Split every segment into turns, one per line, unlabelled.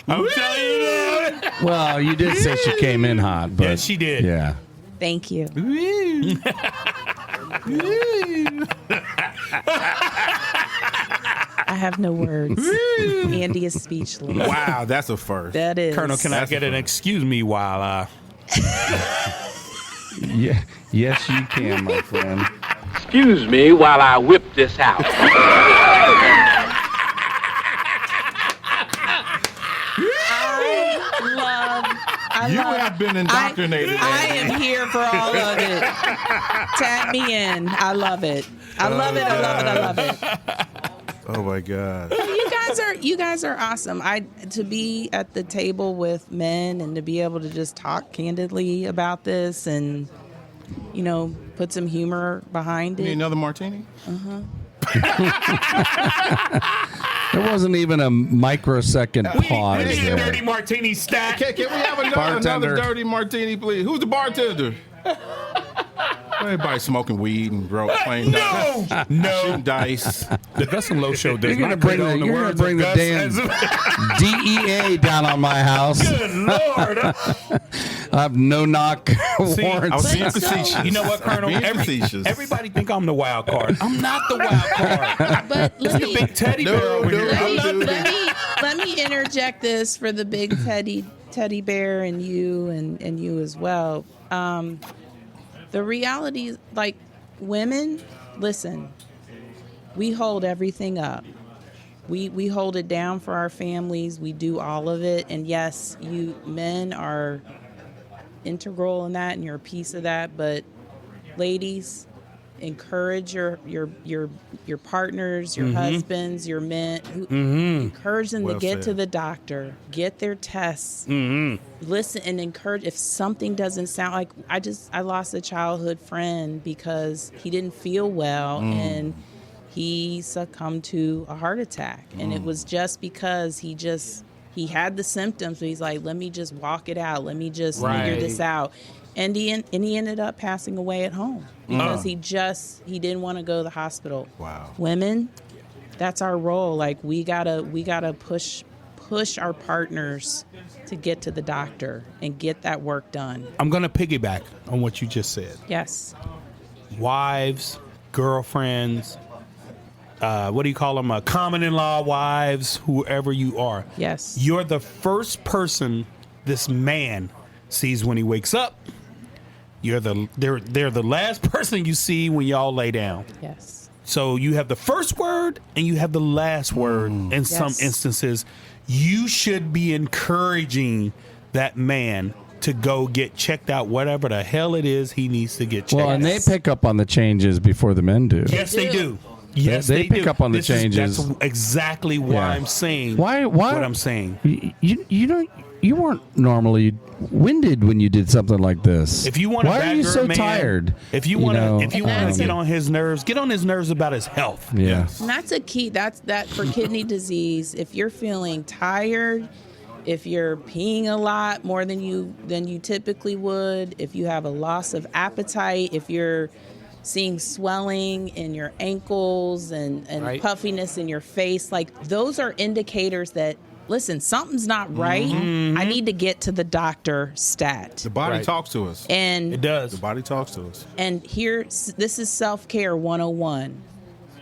I'm telling you that.
Well, you did say she came in hot, but
Yeah, she did.
Yeah.
Thank you. I have no words. Andy is speechless.
Wow, that's a first.
That is.
Colonel, can I get an excuse me while
Yeah. Yes, you can, my friend.
Excuse me while I whip this out.
You have been indoctrinated.
I am here for all of it. Tap me in. I love it. I love it. I love it.
Oh my God.
You guys are awesome. To be at the table with men and to be able to just talk candidly about this and put some humor behind it.
Need another martini?
There wasn't even a microsecond pause
we need a
there.
dirty martini stack.
Can we have another
Bartender.
dirty martini, please? Who's the bartender? Everybody smoking weed and playing dice. Shooting dice.
The Gus Los show does
You're
not
gonna
bring the
you're
words
gonna bring
of
the
Gus
damn DEA down on my house.
Good Lord.
I have no knock
I was
warrants.
being facetious.
You know what, Colonel?
Being facetious.
Everybody think I'm the wild card. I'm not the wild card.
But let me,
Big teddy bear over here.
let me interject this for the big teddy bear and you as well. The reality is, like, women, listen, we hold everything up. We hold it down for our families. We do all of it. And yes, you men are integral in that and you're a piece of that. But ladies, encourage your partners, your husbands, your men. Encourage them to get to the doctor, get their tests, listen and encourage. If something doesn't sound like, I lost a childhood friend because he didn't feel well and he succumbed to a heart attack. And it was just because he had the symptoms, but he's like, let me just walk it out. Let me just figure this out. And he ended up passing away at home because he didn't want to go to the hospital.
Wow.
Women, that's our role. Like we gotta push our partners to get to the doctor and get that work done.
I'm going to piggyback on what you just said.
Yes.
Wives, girlfriends, what do you call them? Common-in-law wives, whoever you are.
Yes.
You're the first person this man sees when he wakes up. They're the last person you see when y'all lay down.
Yes.
So you have the first word and you have the last word in some instances. You should be encouraging that man to go get checked out, whatever the hell it is he needs to get checked out.
Well, and they pick up on the changes before the men do.
Yes, they do. Yes,
they pick
do.
up on the
That's
changes.
exactly why I'm saying
why
what I'm saying.
You weren't normally winded when you did something like this.
If you want to,
why are you so
man,
tired?
If you want to
that's
get on his nerves, get on his nerves about his health.
Yeah.
And that's a key. That's for kidney disease. If you're feeling tired, if you're peeing a lot more than you typically would, if you have a loss of appetite, if you're seeing swelling in your ankles and puffiness in your face, like those are indicators that, listen, something's not right. I need to get to the doctor stat.
The body talks to us.
And
It does.
The body talks to us.
And this is self-care 101.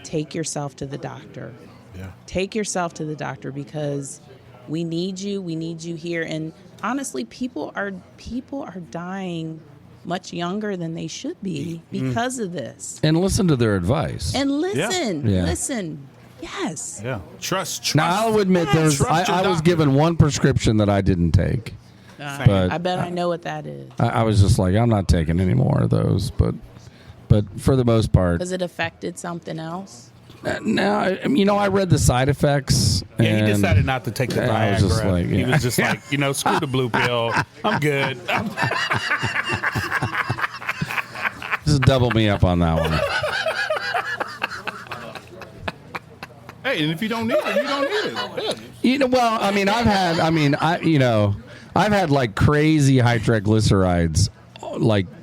Take yourself to the doctor.
Yeah.
Take yourself to the doctor because we need you. We need you here. And honestly, people are dying much younger than they should be because of this.
And listen to their advice.
And listen.
Yeah.
Listen. Yes.
Yeah. Trust.
Now, I'll admit I was given one prescription that I didn't take. But
I bet I know what that is.
I was just like, I'm not taking any more of those. But for the most part.
Because it affected something else?
No, I read the side effects.
Yeah, he decided not to take the Viagra.
I was just like,
He was just like, screw the blue pill. I'm good.
Just double me up on that one.
Hey, and if you don't need it, you don't need it.
Well, I've had like crazy high triglycerides,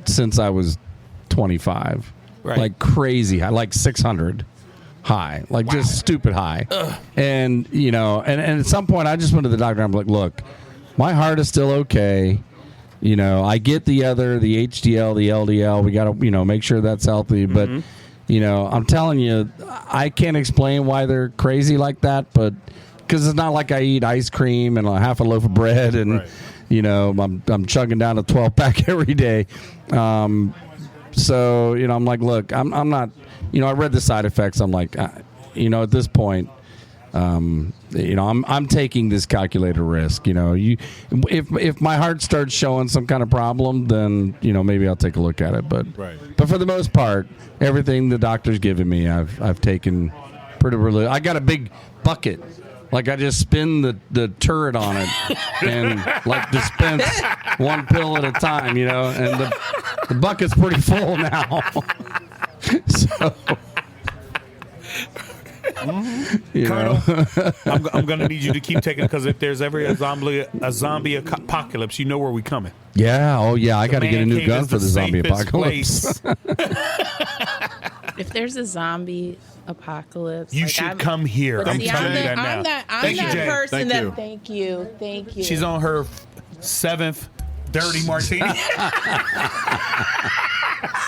since I was 25.
Right.
Like crazy, like 600. high, like just stupid high. And, you know, and at some point I just went to the doctor. I'm like, look, my heart is still okay. You know, I get the HDL, the LDL. We got to, you know, make sure that's healthy. But, you know, I'm telling you, I can't explain why they're crazy like that. But because it's not like I eat ice cream and a half a loaf of bread and, you know, I'm chugging down a 12-pack every day. So, you know, I'm like, look, I'm not, you know, I read the side effects. I'm like, you know, at this point, you know, I'm taking this calculated risk. You know, if my heart starts showing some kind of problem, then, you know, maybe I'll take a look at it. But for the most part, everything the doctor's given me, I've taken pretty really. I got a big bucket. Like I just spin the turret on it and like dispense one pill at a time, you know, and the bucket's pretty full now. So, you
Colonel,
know.
I'm going to need you to keep taking it because if there's ever a zombie apocalypse, you know where we coming.
Yeah, oh yeah, I got to get a new gun for the zombie apocalypse.
If there's a zombie apocalypse,
You should come here. I'm
See,
telling you that
I'm
now.
that
Thank you, Jay.
person
Thank you.
that. Thank you.
She's on her 7th dirty martini.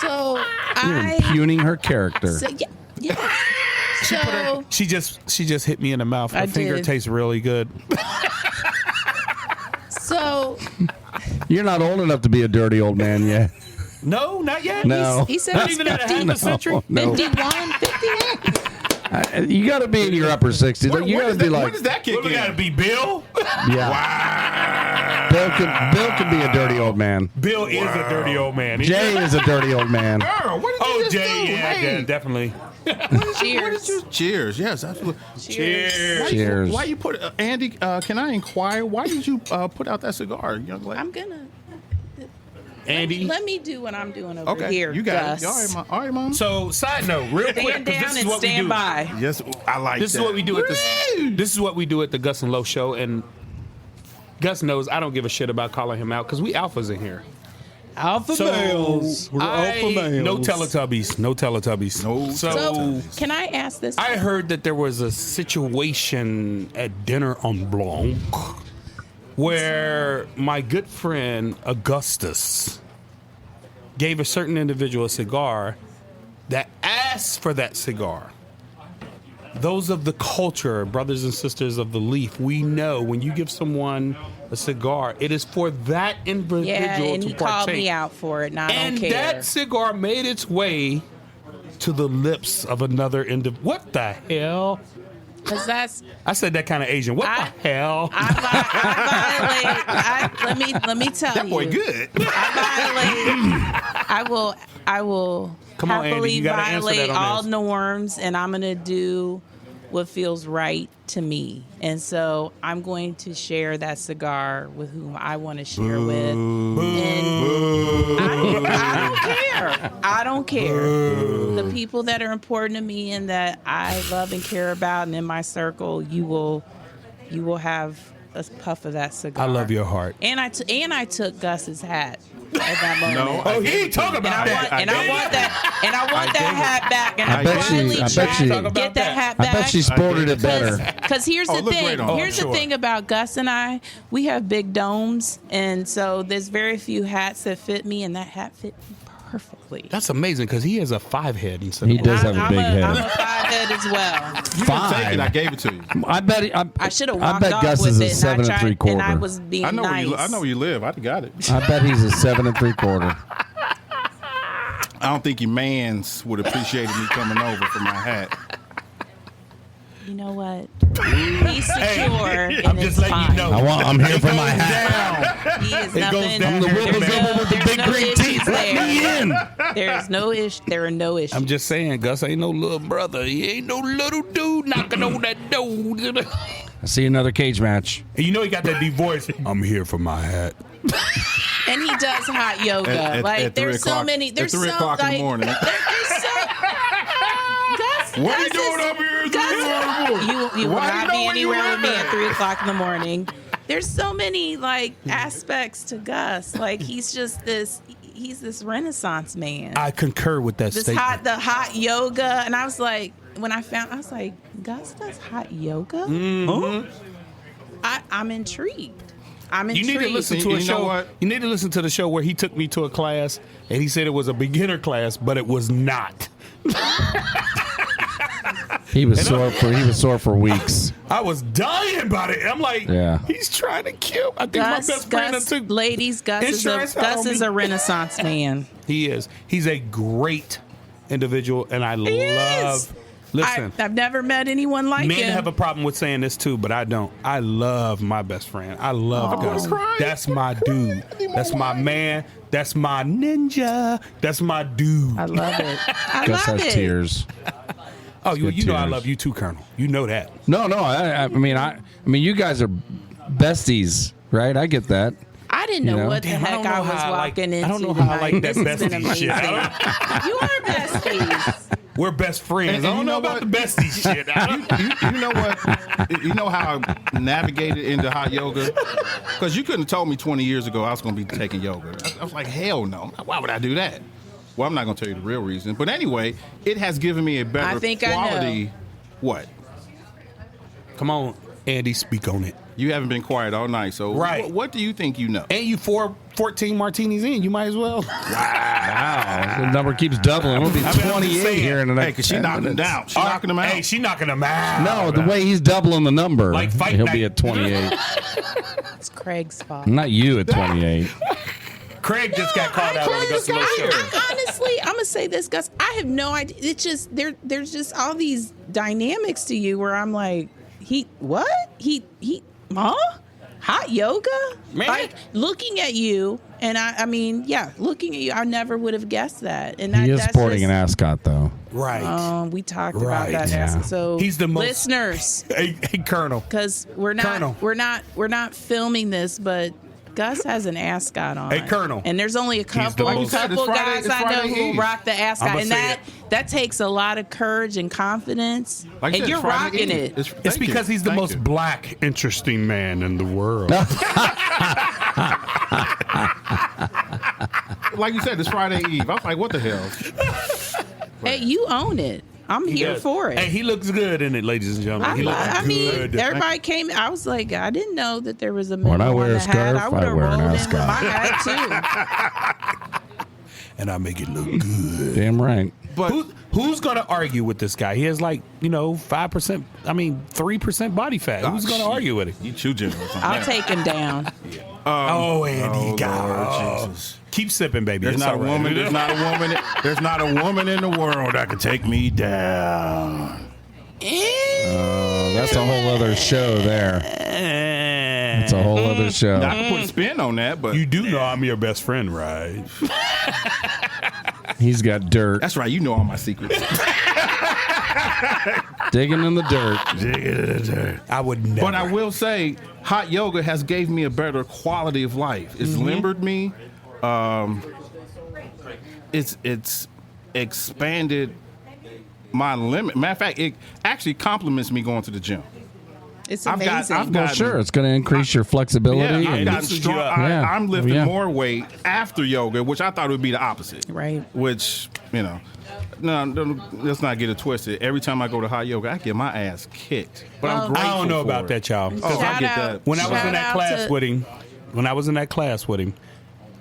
So
You're impugning her character.
So, yeah. So
She just hit me in the mouth. Her
I
finger
did.
tastes really good.
so
You're not old enough to be a dirty old man yet.
No, not yet.
No.
he said
Not
he's
even at a
50,
half a century.
No.
51, 58.
You got to be in your upper 60s. You got to be
when
like,
does that kick
Well, we got to
in?
be Bill.
yeah. Bill can be a dirty old man.
Bill is a dirty old man.
Jay is a dirty old man.
Girl, what did you
Oh,
just
Jay,
do?
yeah,
Hey,
yeah, definitely.
Cheers.
Cheers. Yes, absolutely.
Cheers.
Cheers.
Why you put Andy? Can I inquire? Why did you put out that cigar, young lady?
I'm gonna
Andy.
let me do what I'm doing over
Okay,
here.
you got
Gus.
it. All right, mom.
So, side note, real quick,
Stand
'cause
down
this is
and
what we
stand
do.
by.
Yes, I like
This
that.
is what we do at this is what we do at the Gus and Los show, and Gus knows I don't give a shit about calling him out because we alphas in here.
Alpha
So no Teletubbies, no Teletubbies.
No
So can I ask this?
I heard that there was a situation at Dinner on Blanc where my good friend Augustus gave a certain individual a cigar that asked for that cigar. Those of the culture, brothers and sisters of the leaf, we know when you give someone a cigar, it is for that individual
yeah, and
to
he
partake.
called me out for it, and I
And
don't care.
that cigar made its way to the lips of another individual. What the hell?
Because that's
I said that kind of Asian. What
I-
the hell?
I violate. Let me tell
that
you.
boy good.
I will
Come on, Andy,
happily
you gotta answer
violate
that on
all
this.
norms, and I'm gonna do what feels right to me. And so I'm going to share that cigar with whom I want to share with. And I don't care. I don't care. The people that are important to me and that I love and care about and in my circle, you will have a puff of that cigar.
I love your heart.
And I took Gus's hat at that moment.
No,
Oh, he ain't talking about that.
And I want that hat back. And I
bet she-
finally
I bet
tried
she-
to get that hat
I
back.
bet she sported it better.
Because here's
Oh,
the
it looked
thing.
great on her.
Here's
Sure.
the thing about Gus and I. We have big domes, and so there's very few hats that fit me, and that hat fit me perfectly.
That's amazing because he has a 5 head instead
He
of
does have a
I'm
big head.
I'm a 5-head as well.
You didn't take it.
Fine.
I gave it to you.
I bet.
I should have
I
walked
bet
off
Gus
with
is a
it, and
7
I tried,
3/4.
and I was being
I know
nice.
where you. I know where you live. I got it.
I bet he's a 7 3/4.
I don't think your mans would appreciate me coming over for my hat.
You know what? He's secure.
I'm
and
just
it's
letting
fine.
you know.
I'm here for my hat.
He is
It goes
nothing.
down. I'm the
Wilbur
there's
Gilbert with the
there's
big
no
green
issues
teeth. Let
there.
me in.
There's no issue. There are no issues.
I'm just saying, Gus ain't no little brother. He ain't no little dude knocking on that door.
I see another cage match.
And you know he got that deep voice. I'm here for my hat.
And he does hot yoga.
At
like
3
there's so
o'clock-
many. There's
at 3
so
o'clock in the
like,
morning.
There's so. Gus,
What are you
Gus
doing
is-
up here at 3
Gus,
o'clock in the morning?
You will
Why
not
you know
be
where you
anywhere with
live
me at
at?
3 o'clock in the morning. There's so many like aspects to Gus. Like he's just this. He's this Renaissance man.
I concur with that
This
statement.
the hot yoga, and I was like, when I found, I was like, Gus does hot yoga. I'm intrigued. I'm
You
intrigued.
need to listen to a
You know
show.
what?
You need to listen to the show where he took me to a class and he said it was a beginner class, but it was not.
He was sore for weeks.
I was dying about it. I'm like,
Yeah.
he's trying to kill. I think my best friend took.
ladies, Gus
insurance
Gus
on
is
me.
a Renaissance man.
He is. He's a great individual, and I love. Listen,
I've never met anyone like
men
him.
have a problem with saying this too, but I don't. I love my best friend. I love Gus. That's my dude. That's my man. That's my ninja. That's my dude.
I love it. I
Gus
love
has
it.
tears.
Oh, you
good
know I
tears.
love you too, Colonel. You know that.
No. I mean, you guys are besties, right? I get that.
I didn't know
You know?
what the
Damn, I
heck
don't know
I was
how I like-
walking into.
I don't know how I like
tonight.
that
This has been
bestie shit.
amazing. You are besties.
We're best friends.
And
I don't
you
know
know
about
what?
the bestie shit. I don't-
You know what? You know how I navigated into hot yoga? Because you couldn't have told me 20 years ago I was going to be taking yoga. I was like, hell no. Why would I do that? Well, I'm not going to tell you the real reason. But anyway, it has given me a better
I think I know.
quality. What?
Come on, Andy, speak on it.
You haven't been quiet all night. So
Right.
what do you think you know?
And you 14 martinis in, you might as well.
Wow, the number keeps doubling. It'll be
I mean, I'm
28
just saying.
here in the
Hey,
next
because she
10
knocked him
minutes.
down. She knocking him out.
Hey, she knocking him out.
No, the way he's doubling the number,
Like fight
he'll
night.
be at 28.
It's Craig's fault.
Not you at 28.
Craig just got called out on the Gus Los show.
Honestly, I'm gonna say this, Gus. I have no idea. It's just there's just all these dynamics to you where I'm like, huh? Hot yoga?
Man.
Like looking at you, and I mean, yeah, looking at you, I never would have guessed that. And that,
He is
that's
sporting
just,
an ascot, though.
Right.
We talked
Right.
about that.
Yeah.
So
He's the most-
listeners,
Hey, Colonel.
because
Colonel.
we're not filming this, but Gus has an ascot on.
Hey, Colonel.
And there's only a
the
couple,
most-
couple
It's Friday-
guys
it's
I know
Friday
who
Eve.
rock the ascot,
I'ma
and
say
that takes a lot of courage and confidence.
Like I
and
said,
you're
it's Friday
rocking
Eve.
it.
It's
Thank
because
you.
he's the
Thank
most
you.
black, interesting man in the world.
Like you said, it's Friday Eve. I was like, what the hell?
Hey, you own it. I'm here
Yes.
for it.
Hey, he looks good in it, ladies and gentlemen. He looks
I mean,
good.
everybody came. I was like, I didn't know that there was a man
When I wear a
on the hat.
scarf,
I would
I
have
wear an
rolled in with
ascot.
my hat too.
And I make it look good.
Damn right.
But
Who's going to argue with this guy? He has 5%, 3% body fat. Who's going to argue with him?
you too generous. on
I'll
that.
take him down.
Oh, Andy,
oh,
God.
Lord Jesus.
Keep sipping, baby.
There's
It's
not a
all right.
woman. There's not a woman. There's not a woman in the world that can take me down.
That's a whole other show there. It's a whole other show.
I can put a spin on that, but
You do know I'm your best friend, right?
He's got dirt.
that's right. You know all my secrets.
Digging in the dirt.
I would never.
But I will say, hot yoga has gave me a better quality of life. It's limbered me. It's expanded my limit. Matter of fact, it actually compliments me going to the gym.
It's
I've
amazing.
got-
Well, sure. It's going to increase your flexibility.
Yeah, I've
and-
gotten
this is
strong.
your-
Yeah.
I'm lifting
Yeah.
more weight after yoga, which I thought would be the opposite.
Right.
Which, no, let's not get it twisted. Every time I go to hot yoga, I get my ass kicked. But
Well,
I'm grateful
I don't know
for
about
it.
that, y'all.
Oh, I
Shout
get
out-
that.
When I was
Shout
in that
out
class
to-
with him,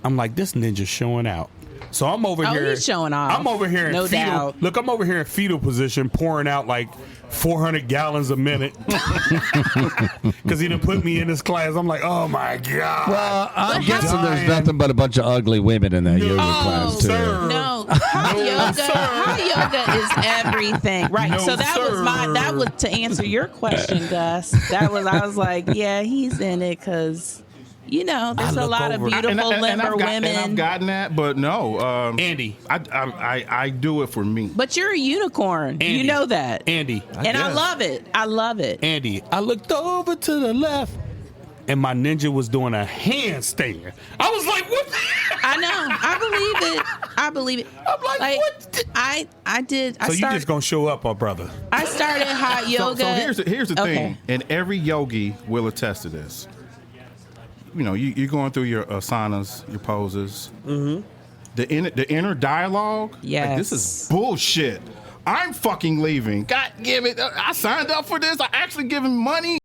I'm like, this ninja's showing out. So I'm over
Oh,
here.
he's showing off.
I'm over here in
No
fetal.
doubt.
Look, I'm over here in fetal position, pouring out like 400 gallons a minute. Because he done put me in this class. I'm like, oh my god.
Well, I'm
But
guessing
how-
there's nothing but a bunch of ugly women in that yoga class, too.
sir.
No, hot yoga.
sir.
Hot yoga is everything, right?
No,
so that was to answer your question, Gus. I was like, yeah, he's in it because there's a
look
lot of
over-
beautiful limber women.
And I've gotten that, but no,
Andy.
I do it for me.
But you're a unicorn.
Andy.
You know that.
Andy.
And I
guess.
love it. I love it.
Andy, I looked over to the left, and my ninja was doing a handstand. I was like, what?
I know. I believe it.
I'm like, what?
I did.
So you just gonna show up, brother?
I started hot yoga.
So here's the
Okay.
thing, and every yogi will attest to this. You're going through your asanas, your poses. Mm-hmm. The inner dialogue. Like, this
Yes.
is bullshit. I'm fucking leaving. God damn it. I signed up for this. I actually give him money.